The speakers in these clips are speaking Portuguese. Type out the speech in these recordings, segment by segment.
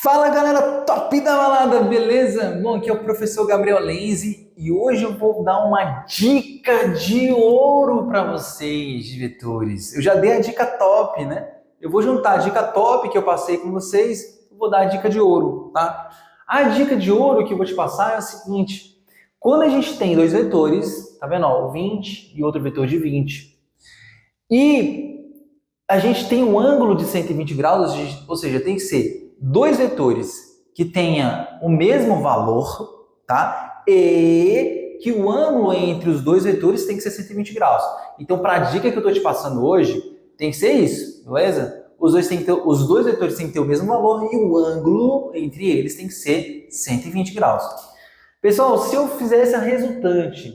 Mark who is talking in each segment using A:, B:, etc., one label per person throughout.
A: Fala galera top da balada, beleza? Bom, aqui é o professor Gabriel Lenzi e hoje eu vou dar uma dica de ouro para vocês de vetores. Eu já dei a dica top, né? Eu vou juntar a dica top que eu passei com vocês, vou dar a dica de ouro, tá? A dica de ouro que eu vou te passar é a seguinte: quando a gente tem dois vetores, tá vendo? Ó, o 20 e outro vetor de 20, e a gente tem um ângulo de 120 graus, ou seja, tem que ser dois vetores que tenha o mesmo valor, tá? E que o ângulo entre os dois vetores tem que ser 120 graus. Então, para a dica que eu estou te passando hoje, tem que ser isso, beleza? Os dois vetores têm que ter o mesmo valor e o ângulo entre eles tem que ser 120 graus. Pessoal, se eu fizesse a resultante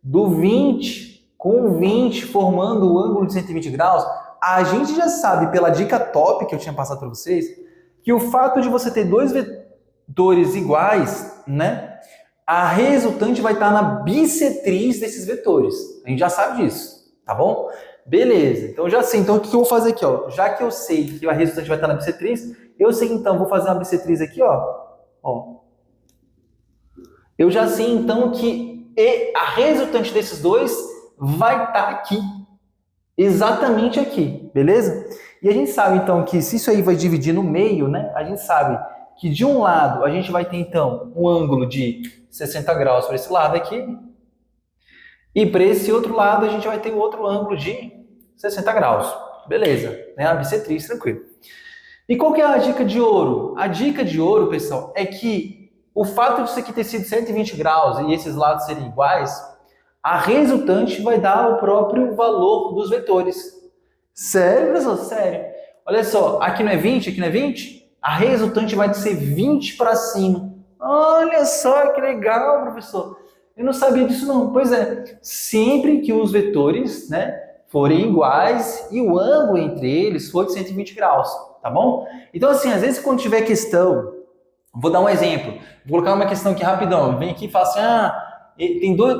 A: do 20 com o 20 formando o ângulo de 120 graus, a gente já sabe pela dica top que eu tinha passado para vocês, que o fato de você ter dois vetores iguais, né, a resultante vai estar na bissetriz desses vetores. A gente já sabe disso, tá bom? Beleza, então já sei. Então o que eu vou fazer aqui, ó? Já que eu sei que a resultante vai estar na bissetriz, eu sei então, vou fazer uma bissetriz aqui, ó. Eu já sei então que a resultante desses dois vai estar aqui. Exatamente aqui, beleza? E a gente sabe, então, que se isso aí vai dividir no meio, né? A gente sabe que de um lado a gente vai ter, então, um ângulo de 60 graus para esse lado aqui. E para esse outro lado a gente vai ter outro ângulo de 60 graus. Beleza, né? A bissetriz, tranquilo. E qual que é a dica de ouro? A dica de ouro, pessoal, é que o fato de isso aqui ter sido 120 graus e esses lados serem iguais, a resultante vai dar o próprio valor dos vetores. Sério, professor? Sério. Olha só, aqui não é 20, aqui não é 20? A resultante vai ser 20 para cima. Olha só que legal, professor. Eu não sabia disso não. Pois é, sempre que os vetores, né, forem iguais e o ângulo entre eles for de 120 graus, tá bom? Então assim, às vezes quando tiver questão, vou dar um exemplo. Vou colocar uma questão aqui rapidão. Vem aqui e fala assim,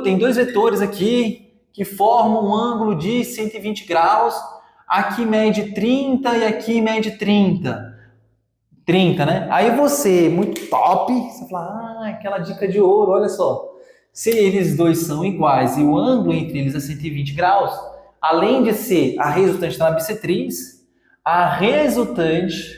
A: tem dois vetores aqui que formam um ângulo de 120 graus, aqui mede 30 e aqui mede 30. 30, né? Aí você, muito top, você fala, aquela dica de ouro, olha só. Se eles dois são iguais e o ângulo entre eles é 120 graus, além de ser a resultante da bissetriz, a resultante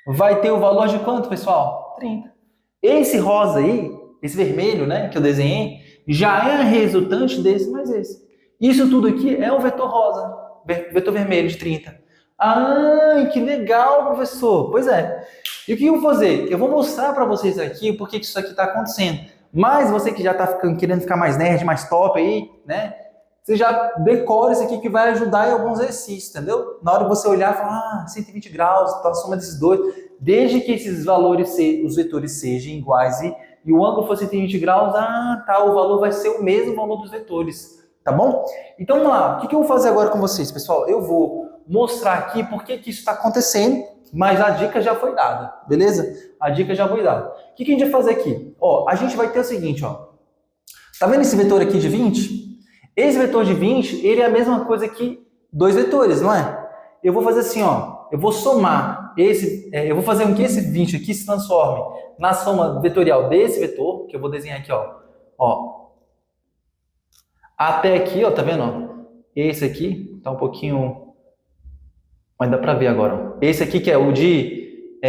A: vai ter o valor de quanto, pessoal? 30. Esse rosa aí, esse vermelho, né, que eu desenhei, já é a resultante desse mais esse. Isso tudo aqui é o vetor rosa, vetor vermelho de 30. Que legal, professor. Pois é. E o que eu vou fazer? Eu vou mostrar para vocês aqui por que isso aqui está acontecendo. Mas você que já está querendo ficar mais nerd, mais top aí, né? Você já decora isso aqui que vai ajudar em alguns exercícios, entendeu? Na hora de você olhar e falar, 120 graus, tá a soma desses dois. Desde que esses valores, os vetores sejam iguais e o ângulo for 120 graus, o valor vai ser o mesmo valor dos vetores, tá bom? Então vamos lá, o que eu vou fazer agora com vocês, pessoal? Eu vou mostrar aqui por que isso está acontecendo, mas a dica já foi dada, beleza? A dica já foi dada. O que a gente vai fazer aqui? Ó, a gente vai ter o seguinte, ó. Tá vendo esse vetor aqui de 20? Esse vetor de 20, ele é a mesma coisa que dois vetores, não é? Eu vou fazer assim, ó. Eu vou somar eu vou fazer com que esse 20 aqui se transforme na soma vetorial desse vetor, que eu vou desenhar aqui, ó. Até aqui, ó, tá vendo? Ó? Esse aqui tá um pouquinho... Mas dá pra ver agora, ó. Esse aqui que é o de...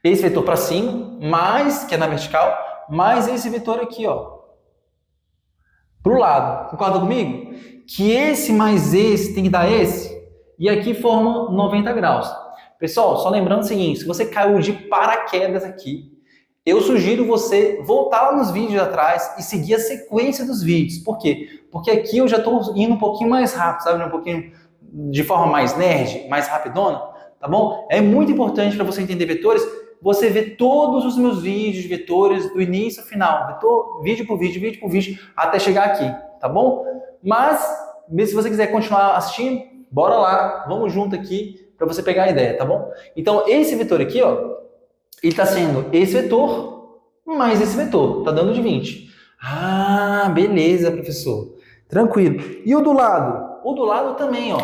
A: esse vetor para cima, mais, que é na vertical, mais esse vetor aqui, ó. Pro lado. Concorda comigo? Que esse mais esse tem que dar esse. E aqui forma 90 graus. Pessoal, só lembrando o seguinte, se você caiu de paraquedas aqui, eu sugiro você voltar lá nos vídeos atrás e seguir a sequência dos vídeos. Por quê? Porque aqui eu já estou indo um pouquinho mais rápido, sabe? Um pouquinho de forma mais nerd, mais rapidona, tá bom? É muito importante para você entender vetores, você ver todos os meus vídeos de vetores do início ao final, vídeo por vídeo, até chegar aqui, tá bom? Mas, se você quiser continuar assistindo, bora lá, vamos junto aqui para você pegar a ideia, tá bom? Então, esse vetor aqui, ó, ele está sendo esse vetor mais esse vetor, tá dando de 20. Beleza, professor. Tranquilo. E o do lado? O do lado também, ó.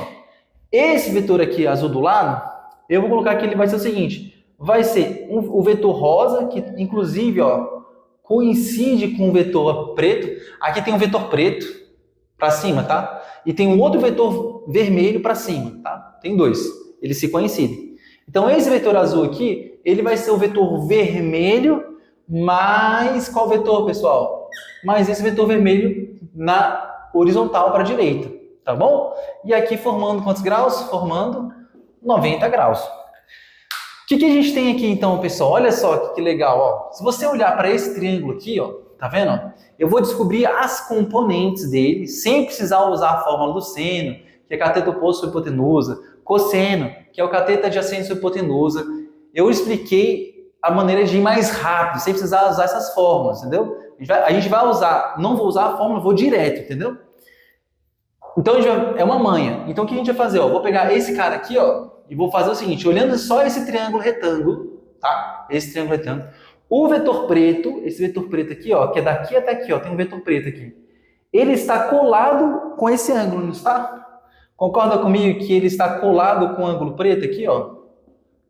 A: Esse vetor aqui, azul do lado, eu vou colocar que ele vai ser o seguinte, vai ser o vetor rosa, que inclusive, ó, coincide com o vetor preto. Aqui tem um vetor preto para cima, tá? E tem um outro vetor vermelho para cima, tá? Tem dois, eles se coincidem. Então, esse vetor azul aqui, ele vai ser o vetor vermelho mais qual vetor, pessoal? Mais esse vetor vermelho na horizontal para a direita, tá bom? E aqui formando quantos graus? Formando 90 graus. O que a gente tem aqui então, pessoal? Olha só que legal, ó. Se você olhar para esse triângulo aqui, ó, tá vendo? Eu vou descobrir as componentes dele sem precisar usar a fórmula do seno, que é cateto oposto sobre hipotenusa, cosseno, que é o cateto adjacente sobre hipotenusa. Eu expliquei a maneira de ir mais rápido, sem precisar usar essas fórmulas, entendeu? A gente vai usar, não vou usar a fórmula, vou direto, entendeu? Então, é uma manha. Então, o que a gente vai fazer? Ó, vou pegar esse cara aqui, ó, e vou fazer o seguinte, olhando só esse triângulo retângulo, tá? Esse triângulo retângulo. O vetor preto, esse vetor preto aqui, ó, que é daqui até aqui, ó, tem um vetor preto aqui. Ele está colado com esse ângulo, não está? Concorda comigo que ele está colado com o ângulo preto aqui, ó?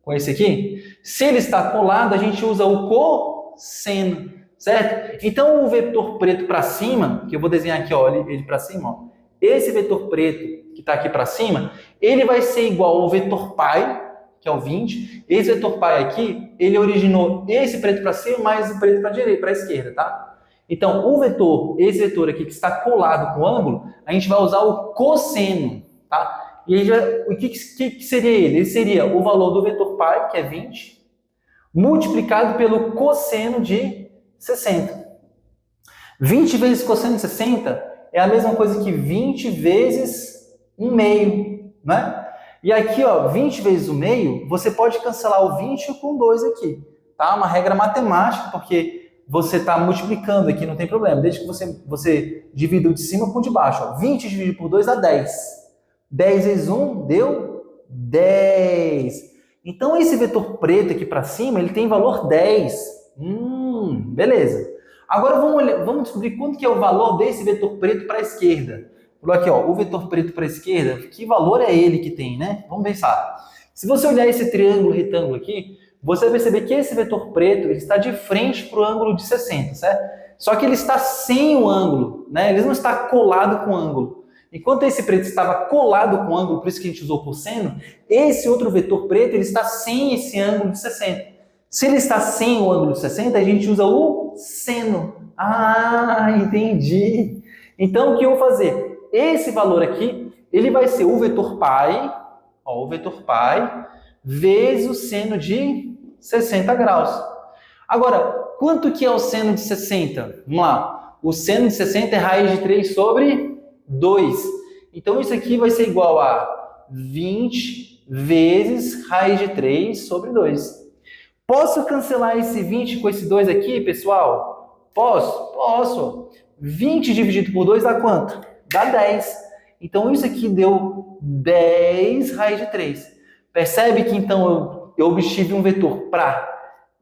A: Com esse aqui? Se ele está colado, a gente usa o cosseno, certo? Então, o vetor preto para cima, que eu vou desenhar aqui, ó, ele para cima, ó. Esse vetor preto que está aqui para cima, ele vai ser igual ao vetor pai, que é o 20. Esse vetor pai aqui, ele originou esse preto para cima mais o preto para a direita, para a esquerda, tá? Então, esse vetor aqui que está colado com o ângulo, a gente vai usar o cosseno, tá? E aí, o que seria ele? Ele seria o valor do vetor pai, que é 20, multiplicado pelo cosseno de 60. 20 vezes cosseno de 60 é a mesma coisa que 20 vezes 1 meio, né? E aqui, ó, 20 vezes 1 meio, você pode cancelar o 20 com 2 aqui, tá? Uma regra matemática, porque você está multiplicando aqui, não tem problema, desde que você divida o de cima com o de baixo. Ó. 20 dividido por 2 dá 10. 10 vezes 1 deu 10. Então, esse vetor preto aqui para cima, ele tem valor 10. Beleza. Agora, vamos descobrir quanto que é o valor desse vetor preto para a esquerda. Vou aqui, ó, o vetor preto para a esquerda, que valor é ele que tem, né? Vamos pensar. Se você olhar esse triângulo retângulo aqui, você vai perceber que esse vetor preto ele está de frente para o ângulo de 60, certo? Só que ele está sem o ângulo, né? Ele não está colado com o ângulo. Enquanto esse preto estava colado com o ângulo, por isso que a gente usou o cosseno, esse outro vetor preto ele está sem esse ângulo de 60. Se ele está sem o ângulo de 60, a gente usa o seno. Ah, entendi. Então, o que eu vou fazer? Esse valor aqui, ele vai ser o vetor pai, ó, o vetor pai, vezes o seno de 60 graus. Agora, quanto que é o seno de 60? Vamos lá. O seno de 60 é raiz de 3 sobre 2. Então, isso aqui vai ser igual a 20 vezes raiz de 3 sobre 2. Posso cancelar esse 20 com esse 2 aqui, pessoal? Posso? Posso. 20 dividido por 2 dá quanto? Dá 10. Então, isso aqui deu 10 raiz de 3. Percebe que, então, eu obtive um vetor para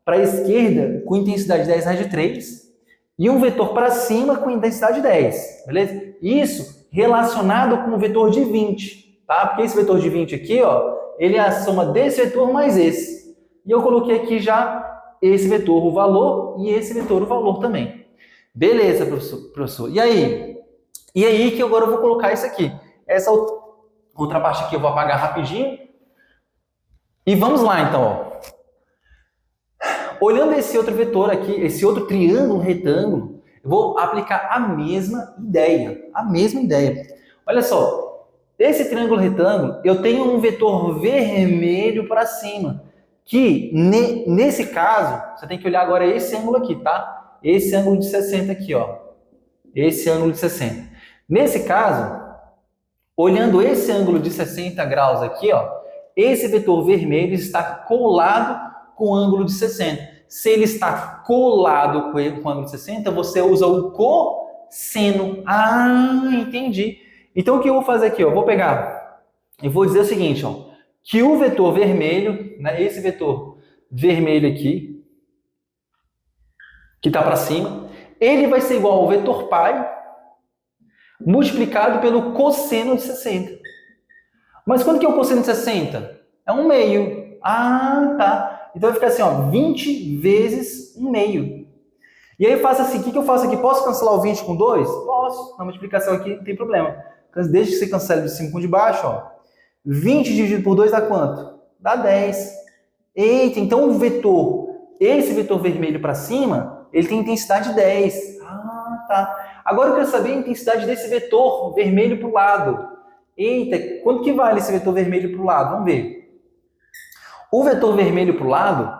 A: a esquerda com intensidade 10 raiz de 3 e um vetor para cima com intensidade 10, beleza? Isso relacionado com o vetor de 20, tá? Porque esse vetor de 20 aqui, ó, ele é a soma desse vetor mais esse. E eu coloquei aqui já esse vetor, o valor, e esse vetor, o valor também. Beleza, professor. E aí? E aí que agora eu vou colocar isso aqui. Essa outra parte aqui eu vou apagar rapidinho. E vamos lá, então. Ó. Olhando esse outro vetor aqui, esse outro triângulo retângulo, eu vou aplicar a mesma ideia. A mesma ideia. Olha só. Esse triângulo retângulo, eu tenho um vetor vermelho para cima. Que, nesse caso, você tem que olhar agora esse ângulo aqui, tá? Esse ângulo de 60 aqui, ó. Esse ângulo de 60. Nesse caso, olhando esse ângulo de 60 graus aqui, ó, esse vetor vermelho está colado com o ângulo de 60. Se ele está colado com o ângulo de 60, você usa o cosseno. Ah, entendi. Então, o que eu vou fazer aqui? Ó, vou pegar, eu vou dizer o seguinte, ó, que o vetor vermelho, né, esse vetor vermelho aqui, que está para cima, ele vai ser igual ao vetor pai multiplicado pelo cosseno de 60. Mas quanto que é o cosseno de 60? É 1 meio. Ah, tá. Então vai ficar assim, ó, 20 vezes 1/2. E aí eu faço assim, o que eu faço aqui? Posso cancelar o 20 com 2? Posso. Na multiplicação aqui não tem problema. Desde que você cancele de cima com de baixo, ó. 20 dividido por 2 dá quanto? Dá 10. Eita, então o vetor, esse vetor vermelho para cima, ele tem intensidade 10. Ah, tá. Agora eu quero saber a intensidade desse vetor vermelho para o lado. Eita, quanto que vale esse vetor vermelho para o lado? Vamos ver. O vetor vermelho para o lado,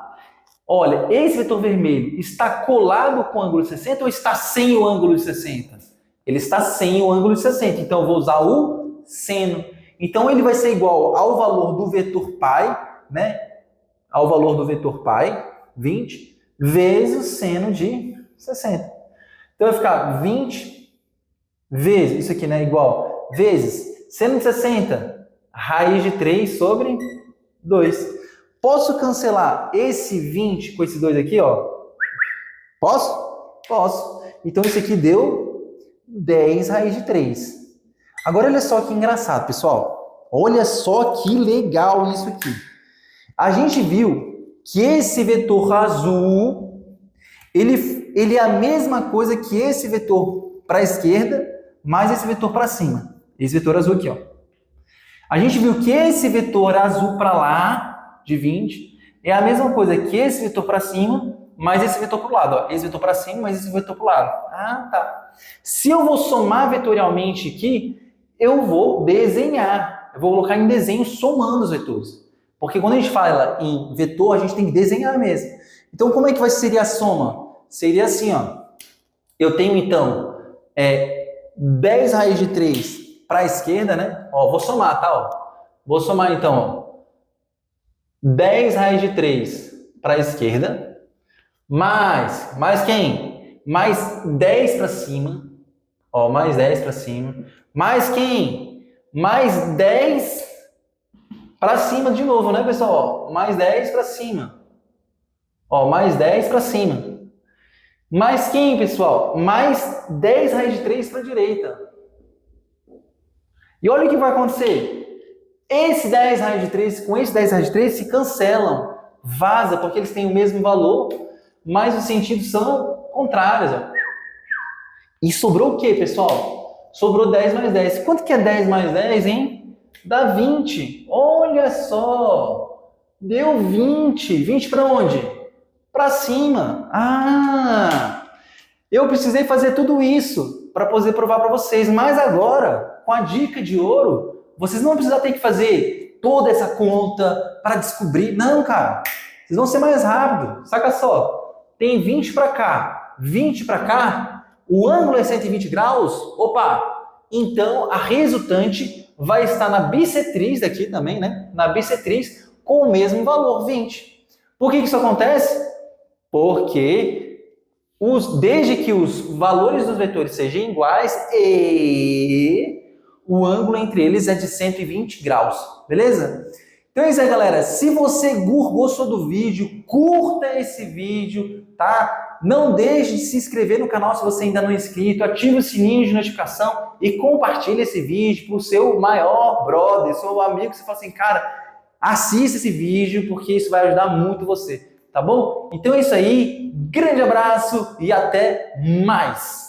A: olha, esse vetor vermelho está colado com o ângulo de 60 ou está sem o ângulo de 60? Ele está sem o ângulo de 60, então eu vou usar o seno. Então ele vai ser igual ao valor do vetor π, né? Ao valor do vetor π, 20, vezes o seno de 60. Então vai ficar 20 vezes, isso aqui, né? Igual, vezes seno de 60, raiz de 3 sobre 2. Posso cancelar esse 20 com esse 2 aqui, ó? Posso? Posso. Então isso aqui deu 10 raiz de 3. Agora olha só que engraçado, pessoal. Olha só que legal isso aqui. A gente viu que esse vetor azul, ele é a mesma coisa que esse vetor para a esquerda, mais esse vetor para cima. Esse vetor azul aqui, ó. A gente viu que esse vetor azul para lá, de 20, é a mesma coisa que esse vetor para cima, mais esse vetor para o lado. Ó. Esse vetor para cima, mais esse vetor para o lado. Ah, tá. Se eu vou somar vetorialmente aqui, eu vou desenhar. Eu vou colocar em desenho somando os vetores. Porque quando a gente fala em vetor, a gente tem que desenhar mesmo. Então, como é que seria a soma? Seria assim, ó. Eu tenho, então, 10 raiz de 3 para a esquerda, né? Ó, vou somar, tá? Ó. Vou somar, então, ó. 10 raiz de 3 para a esquerda, mais quem? Mais 10 para cima, ó, mais 10 para cima, mais quem? Mais 10 para cima de novo, né, pessoal? Ó, mais 10 para cima, ó, mais 10 para cima, mais quem, pessoal? Mais 10 raiz de 3 para a direita. E olha o que vai acontecer. Esse 10 raiz de 3 com esse 10 raiz de 3 se cancelam. Vaza, porque eles têm o mesmo valor, mas os sentidos são contrários. Ó. E sobrou o que, pessoal? Sobrou 10 mais 10. Quanto que é 10 mais 10, hein? Dá 20. Olha só. Deu 20. 20 para onde? Para cima. Ah! Eu precisei fazer tudo isso para poder provar para vocês. Mas agora, com a dica de ouro, vocês não vão precisar ter que fazer toda essa conta para descobrir. Não, cara. Vocês vão ser mais rápidos. Saca só. Tem 20 para cá, 20 para cá. O ângulo é 120 graus. Opa! Então, a resultante vai estar na bissetriz daqui também, né? Na bissetriz com o mesmo valor, 20. Por que isso acontece? Porque desde que os valores dos vetores sejam iguais e o ângulo entre eles é de 120 graus, beleza? Então é isso aí, galera. Se você gostou do vídeo, curta esse vídeo, tá? Não deixe de se inscrever no canal se você ainda não é inscrito, ative o sininho de notificação e compartilhe esse vídeo para o seu maior brother, seu amigo, que você fala assim, cara, assista esse vídeo porque isso vai ajudar muito você, tá bom? Então é isso aí, grande abraço e até mais!